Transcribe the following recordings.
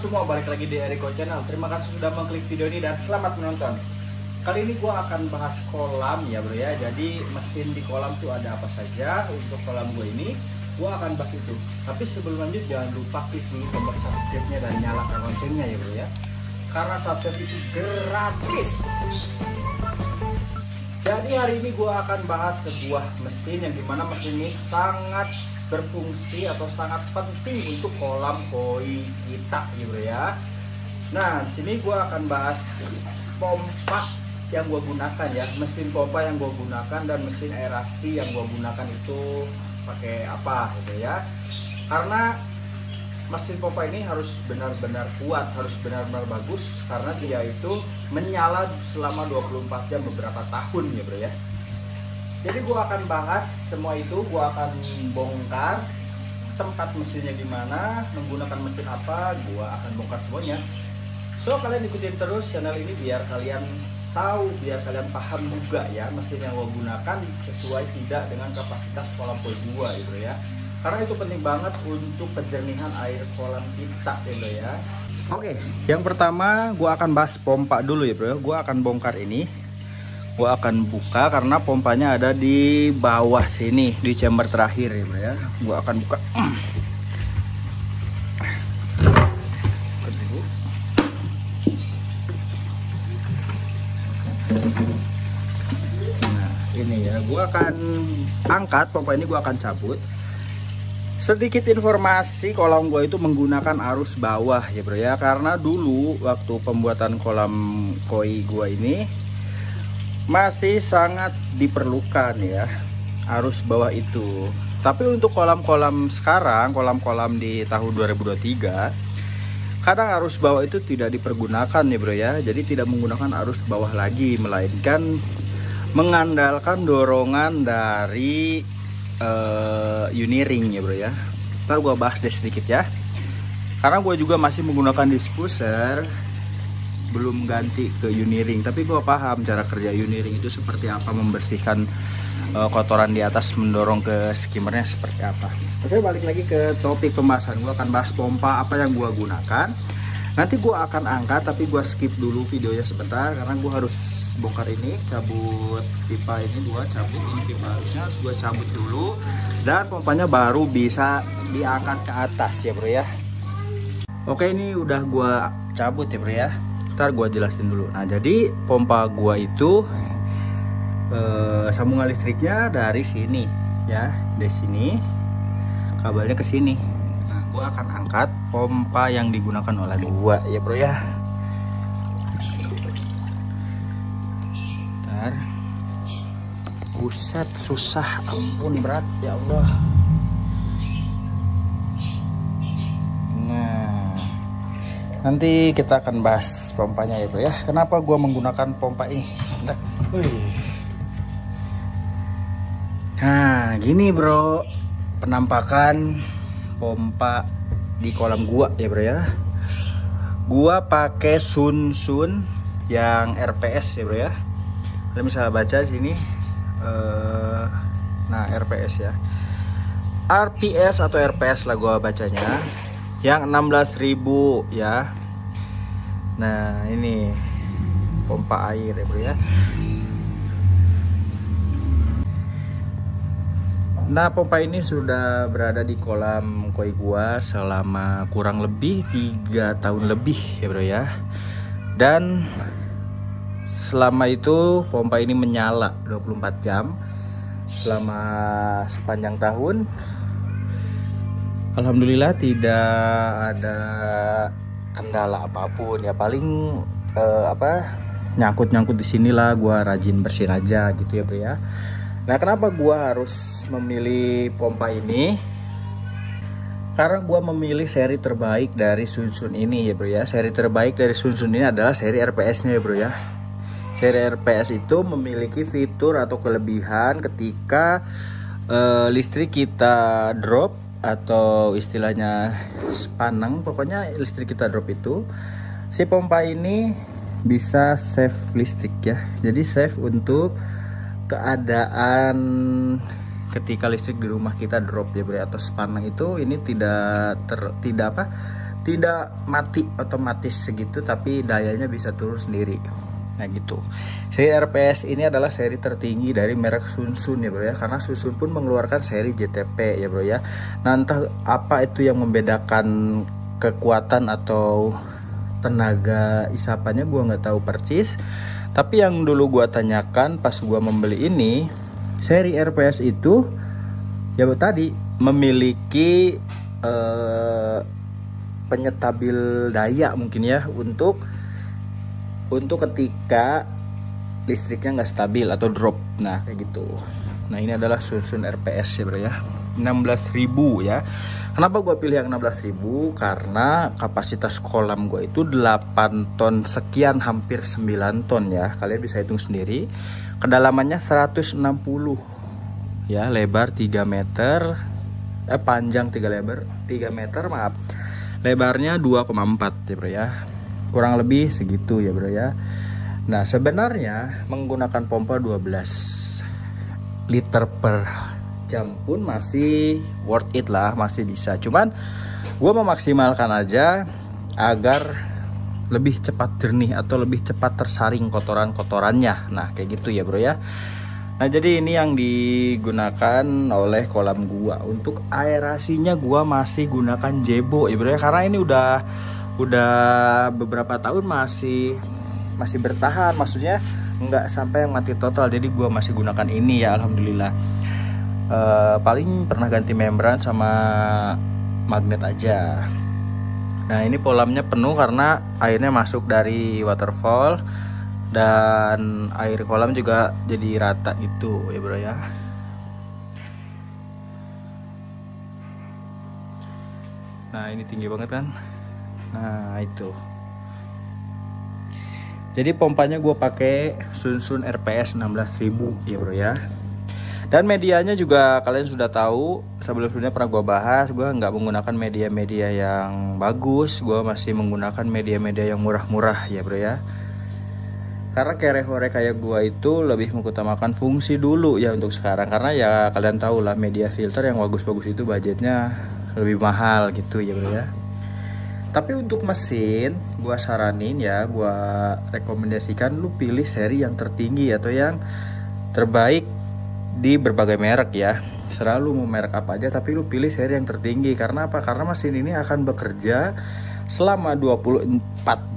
semua, balik lagi di Eriko Channel. Terima kasih sudah mengklik video ini dan selamat menonton. Kali ini gue akan bahas kolam ya bro ya. Jadi mesin di kolam tuh ada apa saja. Untuk kolam gue ini gue akan bahas itu. Tapi sebelum lanjut jangan lupa klik dulu tombol subscribe-nya dan nyalakan loncengnya ya bro ya. Karena subscribe itu gratis. Jadi hari ini gue akan bahas sebuah mesin yang dimana mesin ini sangat berfungsi atau sangat penting untuk kolam koi kita gitu ya. Nah sini gue akan bahas pompa yang gue gunakan ya, mesin pompa yang gue gunakan dan mesin aerasi yang gue gunakan itu pakai apa gitu ya. Karena mesin pompa ini harus benar-benar kuat, harus benar-benar bagus karena dia itu menyala selama 24 jam beberapa tahun ya bro ya. Jadi gue akan bahas semua itu, gue akan bongkar tempat mesinnya di mana, menggunakan mesin apa, gue akan bongkar semuanya. So kalian ikutin terus channel ini biar kalian tahu, biar kalian paham juga ya mesin yang gue gunakan sesuai tidak dengan kapasitas kolam koi gue gitu ya. Karena itu penting banget untuk penjernihan air kolam kita gitu ya. Oke, yang pertama gue akan bahas pompa dulu ya bro. Gue akan bongkar ini. Gue akan buka karena pompanya ada di bawah sini di chamber terakhir ya bro ya. Gue akan buka. Nah ini ya, gue akan angkat pompa ini, gue akan cabut. Sedikit informasi, kolam gue itu menggunakan arus bawah ya bro ya. Karena dulu waktu pembuatan kolam koi gue ini masih sangat diperlukan ya arus bawah itu. Tapi untuk kolam-kolam sekarang, kolam-kolam di tahun 2023, kadang arus bawah itu tidak dipergunakan ya bro ya. Jadi tidak menggunakan arus bawah lagi, melainkan mengandalkan dorongan dari Uniring ya bro ya. Ntar gue bahas deh sedikit ya. Karena gue juga masih menggunakan diffuser, belum ganti ke Uniring, tapi gue paham cara kerja Uniring itu seperti apa, membersihkan kotoran di atas, mendorong ke skimmernya seperti apa. Oke, balik lagi ke topik pembahasan. Gue akan bahas pompa apa yang gue gunakan. Nanti gue akan angkat, tapi gue skip dulu videonya sebentar karena gue harus bongkar ini, cabut pipa ini, gue cabut ini pipa harusnya harus gue cabut dulu, dan pompanya baru bisa diangkat ke atas ya bro ya. Oke, ini udah gue cabut ya bro ya. Ntar gue jelasin dulu. Nah jadi pompa gua itu sambungan listriknya dari sini ya, dari sini kabelnya ke sini. Nah gua akan angkat pompa yang digunakan oleh gua ya bro ya. Ntar, buset susah, ampun berat ya Allah. Nanti kita akan bahas pompanya ya bro ya. Kenapa gua menggunakan pompa ini? Nah gini bro, penampakan pompa di kolam gua ya bro ya. Gua pakai Sunsun yang RPS ya bro ya. Kalian bisa baca sini. Nah RPS ya, RPS atau RPS lah gua bacanya, yang 16.000 ya. Nah ini pompa air ya bro ya. Nah pompa ini sudah berada di kolam koi gua selama kurang lebih 3 tahun lebih ya bro ya. Dan selama itu pompa ini menyala 24 jam selama sepanjang tahun. Alhamdulillah tidak ada kendala apapun ya, paling nyangkut-nyangkut di sinilah, gua rajin bersihin aja gitu ya bro ya. Nah kenapa gua harus memilih pompa ini? Karena gua memilih seri terbaik dari Sunsun ini ya bro ya. Seri terbaik dari Sunsun ini adalah seri RPS nya ya bro ya. Seri RPS itu memiliki fitur atau kelebihan ketika listrik kita drop, atau istilahnya sepaneng, pokoknya listrik kita drop itu, si pompa ini bisa save listrik ya. Jadi save untuk keadaan ketika listrik di rumah kita drop ya bro, atau sepaneng itu ini tidak tidak mati otomatis segitu, tapi dayanya bisa turun sendiri. Nah gitu. Seri RPS ini adalah seri tertinggi dari merek Sunsun ya bro ya, karena Sunsun pun mengeluarkan seri JTP ya bro ya. Nah entah apa itu yang membedakan kekuatan atau tenaga isapannya, gua nggak tahu persis. Tapi yang dulu gua tanyakan pas gua membeli ini, seri RPS itu ya tadi memiliki penyetabil daya mungkin ya, untuk ketika listriknya nggak stabil atau drop. Nah kayak gitu. Nah ini adalah Sunsun RPS ya bro ya, 16.000 ya. Kenapa gue pilih yang 16.000? Karena kapasitas kolam gue itu 8 ton sekian, hampir 9 ton ya. Kalian bisa hitung sendiri. Kedalamannya 160 ya, lebar 3 meter, panjang 3 meter maaf. Lebarnya 2,4 ya bro ya. Kurang lebih segitu ya bro ya. Nah sebenarnya menggunakan pompa 12 liter per jam pun masih worth it lah, masih bisa. Cuman gue memaksimalkan aja agar lebih cepat jernih atau lebih cepat tersaring kotoran-kotorannya. Nah kayak gitu ya bro ya. Nah jadi ini yang digunakan oleh kolam gua. Untuk aerasinya gua masih gunakan Jebo ya bro ya, karena ini udah beberapa tahun masih bertahan, maksudnya nggak sampai yang mati total. Jadi gua masih gunakan ini ya, alhamdulillah. Paling pernah ganti membran sama magnet aja. Nah ini kolamnya penuh karena airnya masuk dari waterfall, dan air kolam juga jadi rata gitu ya bro ya. Nah ini tinggi banget kan. Nah itu. Jadi pompanya gue pakai Sunsun RPS 16.000 ya bro ya. Dan medianya juga kalian sudah tahu, sebelumnya pernah gue bahas, gue nggak menggunakan media-media yang bagus, gue masih menggunakan media-media yang murah-murah ya bro ya. Karena kere-hore kayak gue itu lebih mengutamakan fungsi dulu ya untuk sekarang, karena ya kalian tahu lah media filter yang bagus-bagus itu budgetnya lebih mahal gitu ya bro ya. Tapi untuk mesin, gue saranin ya, gue rekomendasikan lu pilih seri yang tertinggi atau yang terbaik di berbagai merek ya. Selalu mau merek apa aja, tapi lu pilih seri yang tertinggi. Karena apa? Karena mesin ini akan bekerja selama 24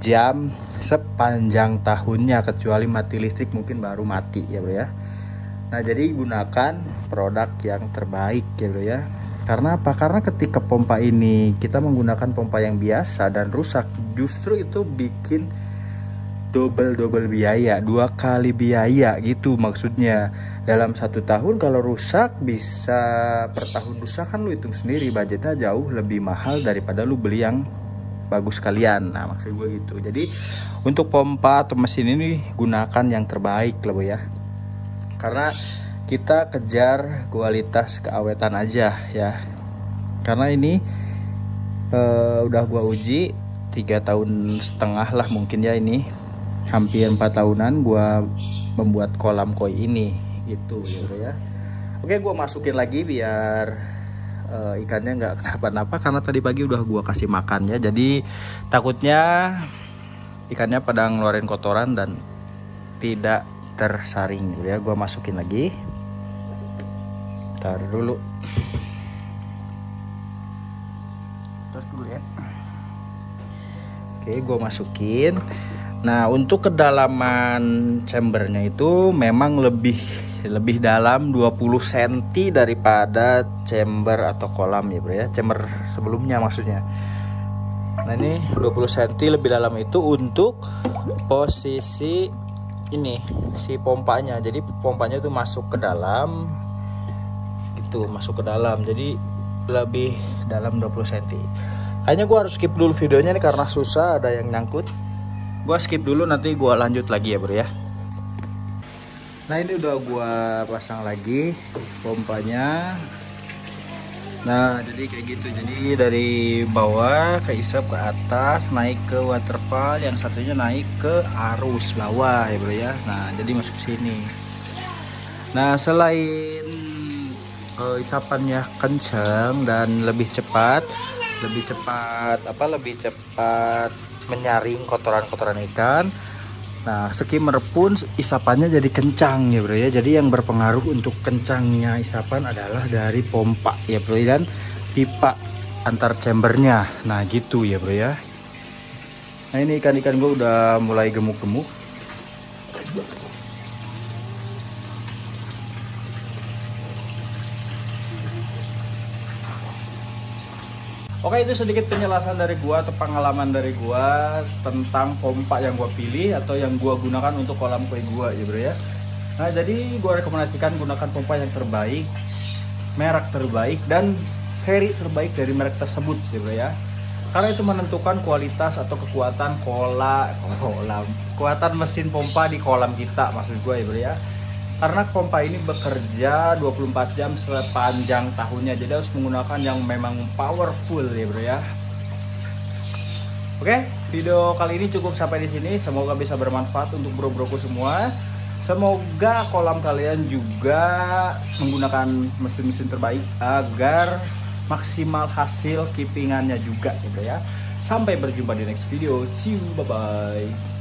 jam sepanjang tahunnya, kecuali mati listrik mungkin baru mati ya bro ya. Nah jadi gunakan produk yang terbaik ya bro ya. Karena apa? Karena ketika pompa ini kita menggunakan pompa yang biasa dan rusak, justru itu bikin double biaya, 2 kali biaya gitu maksudnya. Dalam 1 tahun kalau rusak, bisa per tahun rusak kan lu hitung sendiri, budgetnya jauh lebih mahal daripada lu beli yang bagus sekalian. Nah maksud gue gitu. Jadi untuk pompa atau mesin ini gunakan yang terbaik lah ya, karena kita kejar kualitas keawetan aja ya. Karena ini udah gua uji 3,5 tahun lah mungkin ya, ini hampir 4 tahunan gua membuat kolam koi ini gitu ya. Oke, gua masukin lagi biar ikannya nggak kenapa-napa, karena tadi pagi udah gua kasih makan ya. Jadi takutnya ikannya pada ngeluarin kotoran dan tidak tersaring ya. Gua masukin lagi. Taruh dulu. Taruh dulu ya. Oke, gua masukin. Nah, untuk kedalaman chambernya itu memang lebih dalam 20 cm daripada chamber atau kolam ya bro ya, chamber sebelumnya maksudnya. Nah ini 20 cm lebih dalam itu untuk posisi ini si pompanya. Jadi pompanya itu masuk ke dalam gitu, masuk ke dalam, jadi lebih dalam 20 cm. Hanya gua harus skip dulu videonya nih karena susah, ada yang nyangkut. Gua skip dulu, nanti gua lanjut lagi ya bro ya. Nah ini udah gua pasang lagi pompanya. Nah jadi kayak gitu, jadi dari bawah ke isap ke atas, naik ke waterfall, yang satunya naik ke arus bawah ya bro ya. Nah jadi masuk sini. Nah selain isapannya kencang dan lebih cepat, lebih cepat menyaring kotoran-kotoran ikan. Nah, skimmer pun isapannya jadi kencang ya bro ya. Jadi yang berpengaruh untuk kencangnya isapan adalah dari pompa ya bro, dan pipa antar chambernya. Nah gitu ya bro ya. Nah ini ikan-ikan gue udah mulai gemuk-gemuk. Oke, itu sedikit penjelasan dari gua atau pengalaman dari gua tentang pompa yang gua pilih atau yang gua gunakan untuk kolam koi gua ya bro ya. Nah jadi gua rekomendasikan gunakan pompa yang terbaik, merek terbaik, dan seri terbaik dari merek tersebut ya bro ya. Karena itu menentukan kualitas atau kekuatan kekuatan mesin pompa di kolam kita maksud gua ya bro ya. Karena pompa ini bekerja 24 jam sepanjang tahunnya, jadi harus menggunakan yang memang powerful ya bro ya. Oke, video kali ini cukup sampai di sini. Semoga bisa bermanfaat untuk bro-broku semua. Semoga kolam kalian juga menggunakan mesin-mesin terbaik agar maksimal hasil keepingannya juga ya bro ya. Sampai berjumpa di next video. See you, bye bye.